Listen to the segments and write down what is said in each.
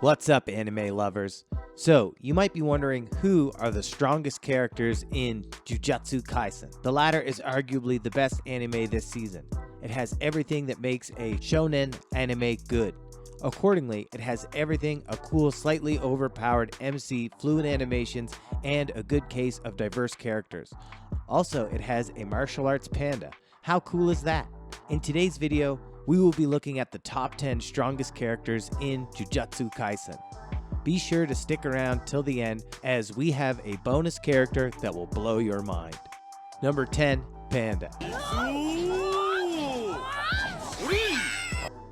What's up, anime lovers? So, you might be wondering who are the strongest characters in Jujutsu Kaisen. The latter is arguably the best anime this season. It has everything that makes a shounen anime good. Accordingly, it has everything: a cool, slightly overpowered MC, fluid animations, and a good case of diverse characters. Also, it has a martial arts panda. How cool is that? In today's video, we will be looking at the top 10 strongest characters in Jujutsu Kaisen. Be sure to stick around till the end, as we have a bonus character that will blow your mind. Number 10, Panda.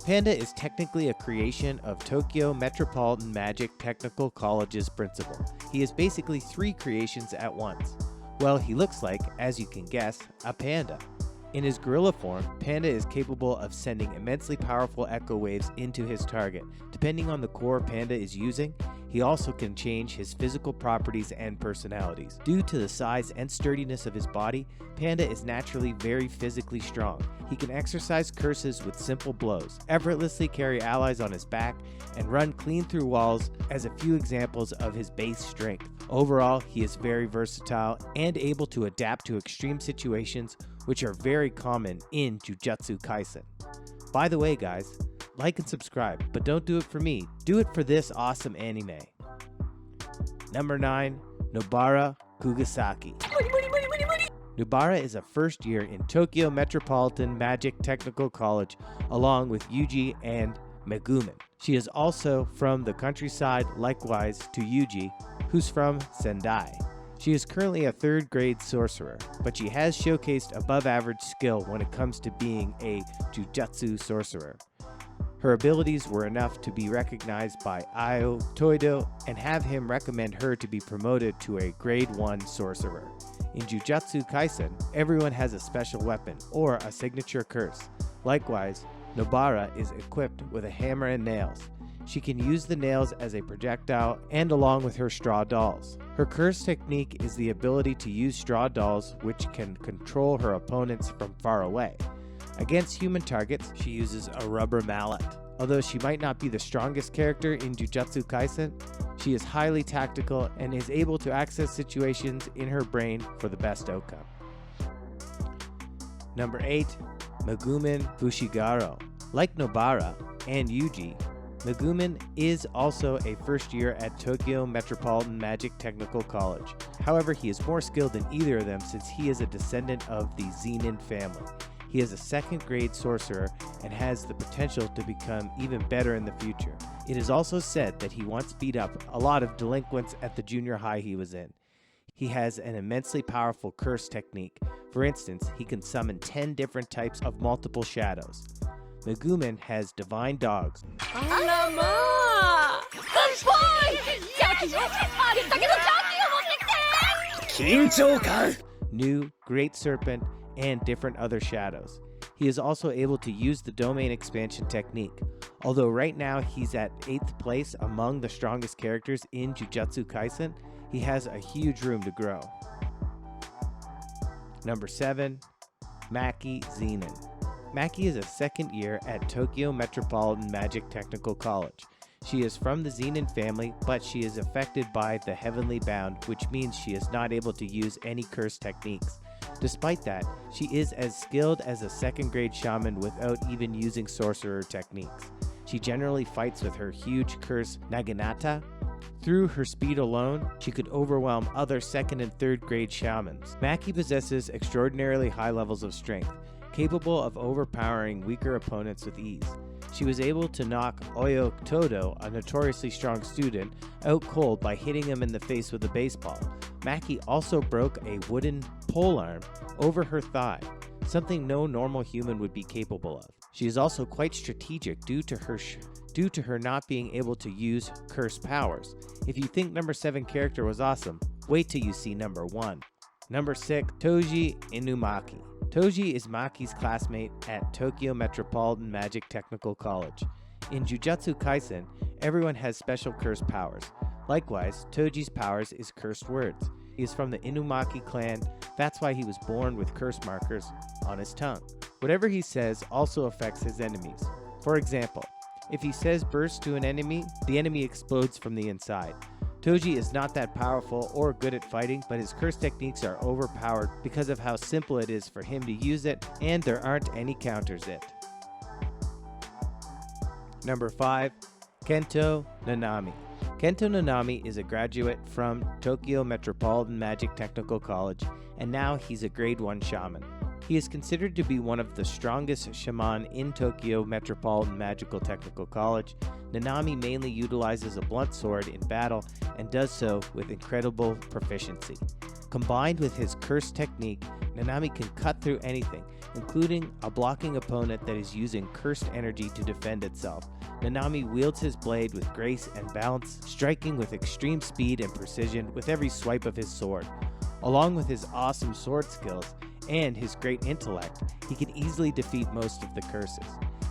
Panda is technically a creation of Tokyo Metropolitan Magic Technical College's principal. He is basically 3 creations at once. Well, he looks like, as you can guess, a panda. In his gorilla form, Panda is capable of sending immensely powerful echo waves into his target. Depending on the core Panda is using, he also can change his physical properties and personalities. Due to the size and sturdiness of his body, Panda is naturally very physically strong. He can exercise curses with simple blows, effortlessly carry allies on his back, and run clean through walls as a few examples of his base strength. Overall, he is very versatile and able to adapt to extreme situations, which are very common in Jujutsu Kaisen. By the way, guys, like and subscribe, but don't do it for me, do it for this awesome anime. Number 9, Nobara Kugisaki. Nobara is a first year in Tokyo Metropolitan Magic Technical College along with Yuji and Megumin. She is also from the countryside, likewise to Yuji, who's from Sendai. She is currently a 3rd grade sorcerer, but she has showcased above average skill when it comes to being a Jujutsu sorcerer. Her abilities were enough to be recognized by Aoi Todo and have him recommend her to be promoted to a grade 1 sorcerer. In Jujutsu Kaisen, everyone has a special weapon or a signature curse. Likewise, Nobara is equipped with a hammer and nails. She can use the nails as a projectile and along with her straw dolls. Her curse technique is the ability to use straw dolls, which can control her opponents from far away. Against human targets, she uses a rubber mallet. Although she might not be the strongest character in Jujutsu Kaisen, she is highly tactical and is able to access situations in her brain for the best outcome. Number 8, Megumin Fushiguro. Like Nobara and Yuji, Megumin is also a first year at Tokyo Metropolitan Magic Technical College. However, he is more skilled than either of them since he is a descendant of the Zenin family. He is a 2nd grade sorcerer and has the potential to become even better in the future. It is also said that he once beat up a lot of delinquents at the junior high he was in. He has an immensely powerful curse technique. For instance, he can summon 10 different types of multiple shadows. Megumin has divine dogs, new great serpent, and different other shadows. He is also able to use the domain expansion technique. Although right now he's at 8th place among the strongest characters in Jujutsu Kaisen, he has a huge room to grow. Number 7, Maki Zenin. Maki is a 2nd year at Tokyo Metropolitan Magic Technical College. She is from the Zenin family, but she is affected by the Heavenly Bound, which means she is not able to use any curse techniques. Despite that, she is as skilled as a 2nd grade shaman without even using sorcerer techniques. She generally fights with her huge curse Naginata. Through her speed alone, she could overwhelm other 2nd and 3rd grade shamans. Maki possesses extraordinarily high levels of strength, capable of overpowering weaker opponents with ease. She was able to knock Aoi Todo, a notoriously strong student, out cold by hitting him in the face with a baseball. Maki also broke a wooden polearm over her thigh, something no normal human would be capable of. She is also quite strategic due to her not being able to use curse powers. If you think number 7 character was awesome, wait till you see number 1. Number 6, Toji Inumaki. Toji is Maki's classmate at Tokyo Metropolitan Magic Technical College. In Jujutsu Kaisen, everyone has special curse powers. Likewise, Toji's powers is cursed words. He is from the Inumaki clan, that's why he was born with curse markers on his tongue. Whatever he says also affects his enemies. For example, If he says burst to an enemy, the enemy explodes from the inside. Toji is not that powerful or good at fighting, but his curse techniques are overpowered because of how simple it is for him to use it, and there aren't any counters it. Number 5. Kento Nanami. Kento Nanami is a graduate from Tokyo Metropolitan Magic Technical College, and now he's a grade 1 shaman. He is considered to be one of the strongest shaman in Tokyo Metropolitan Magical Technical College. Nanami mainly utilizes a blunt sword in battle and does so with incredible proficiency. Combined with his curse technique, Nanami can cut through anything, including a blocking opponent that is using cursed energy to defend itself. Nanami wields his blade with grace and balance, striking with extreme speed and precision with every swipe of his sword. Along with his awesome sword skills and his great intellect, he can easily defeat most of the curses.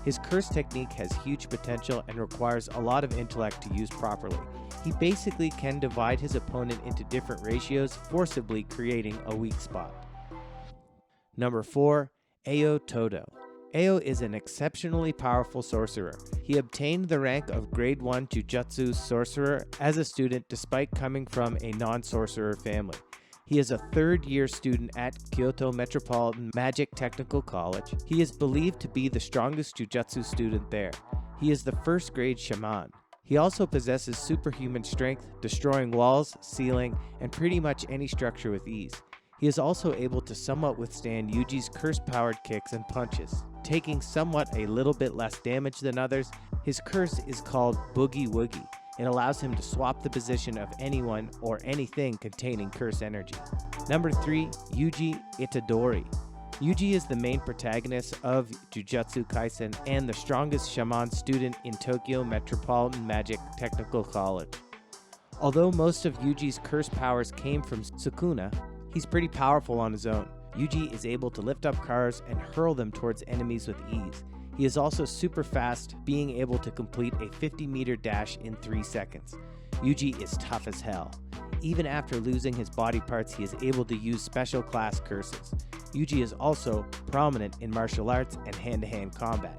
His curse technique has huge potential and requires a lot of intellect to use properly. He basically can divide his opponent into different ratios, forcibly creating a weak spot. Number 4. Aoi Todo. Aoi is an exceptionally powerful sorcerer. He obtained the rank of grade 1 Jujutsu Sorcerer as a student despite coming from a non-sorcerer family. He is a third-year student at Kyoto Metropolitan Magic Technical College. He is believed to be the strongest Jujutsu student there. He is the first-grade shaman. He also possesses superhuman strength, destroying walls, ceiling, and pretty much any structure with ease. He is also able to somewhat withstand Yuji's curse-powered kicks and punches, taking somewhat a little bit less damage than others. His curse is called Boogie Woogie. It allows him to swap the position of anyone or anything containing curse energy. Number 3. Yuji Itadori. Yuji is the main protagonist of Jujutsu Kaisen and the strongest shaman student in Tokyo Metropolitan Magic Technical College. Although most of Yuji's curse powers came from Sukuna, he's pretty powerful on his own. Yuji is able to lift up cars and hurl them towards enemies with ease. He is also super fast, being able to complete a 50-meter dash in 3 seconds. Yuji is tough as hell. Even after losing his body parts, he is able to use special class curses. Yuji is also prominent in martial arts and hand-to-hand combat.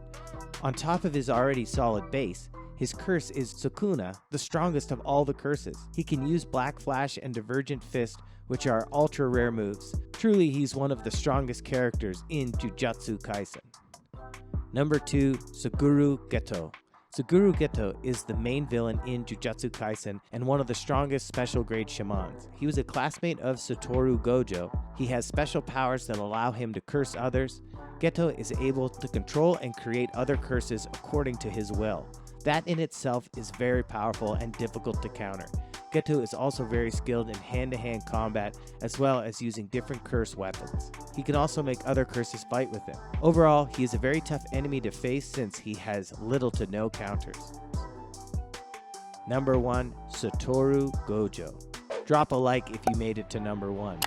On top of his already solid base, his curse is Sukuna, the strongest of all the curses. He can use Black Flash and Divergent Fist, which are ultra rare moves. Truly, he's one of the strongest characters in Jujutsu Kaisen. Number 2. Suguru Geto. Suguru Geto is the main villain in Jujutsu Kaisen and one of the strongest special grade shamans. He was a classmate of Satoru Gojo. He has special powers that allow him to curse others. Geto is able to control and create other curses according to his will. That in itself is very powerful and difficult to counter. Geto is also very skilled in hand-to-hand combat as well as using different curse weapons. He can also make other curses fight with him. Overall, he is a very tough enemy to face since he has little to no counters. Number 1. Satoru Gojo. Drop a like if you made it to number 1.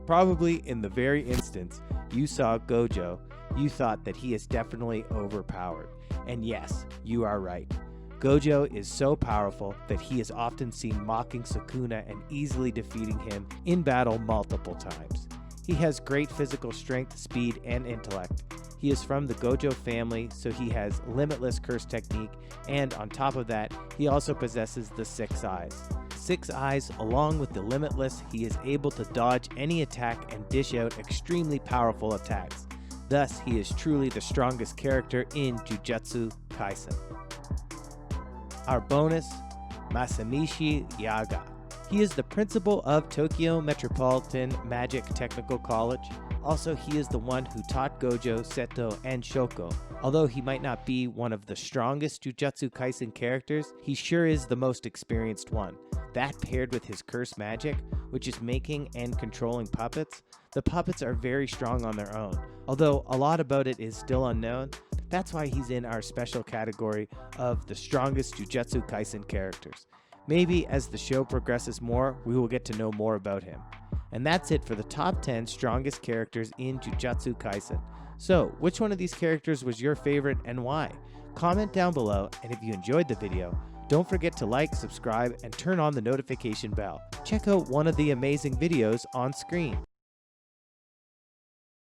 Probably in the very instance you saw Gojo, you thought that he is definitely overpowered. And yes, you are right. Gojo is so powerful that he is often seen mocking Sukuna and easily defeating him in battle multiple times. He has great physical strength, speed, and intellect. He is from the Gojo family, so he has limitless curse technique, and on top of that, he also possesses the 6 eyes. 6 eyes, along with the limitless, he is able to dodge any attack and dish out extremely powerful attacks. Thus, he is truly the strongest character in Jujutsu Kaisen. Our bonus, Masamichi Yaga. He is the principal of Tokyo Metropolitan Magic Technical College. Also, he is the one who taught Gojo, Seto, and Shoko. Although he might not be one of the strongest Jujutsu Kaisen characters, he sure is the most experienced one. That paired with his curse magic, which is making and controlling puppets, the puppets are very strong on their own. Although a lot about it is still unknown, that's why he's in our special category of the strongest Jujutsu Kaisen characters. Maybe as the show progresses more, we will get to know more about him. And that's it for the top 10 strongest characters in Jujutsu Kaisen. So, which one of these characters was your favorite and why? Comment down below, and if you enjoyed the video, don't forget to like, subscribe, and turn on the notification bell. Check out one of the amazing videos on screen.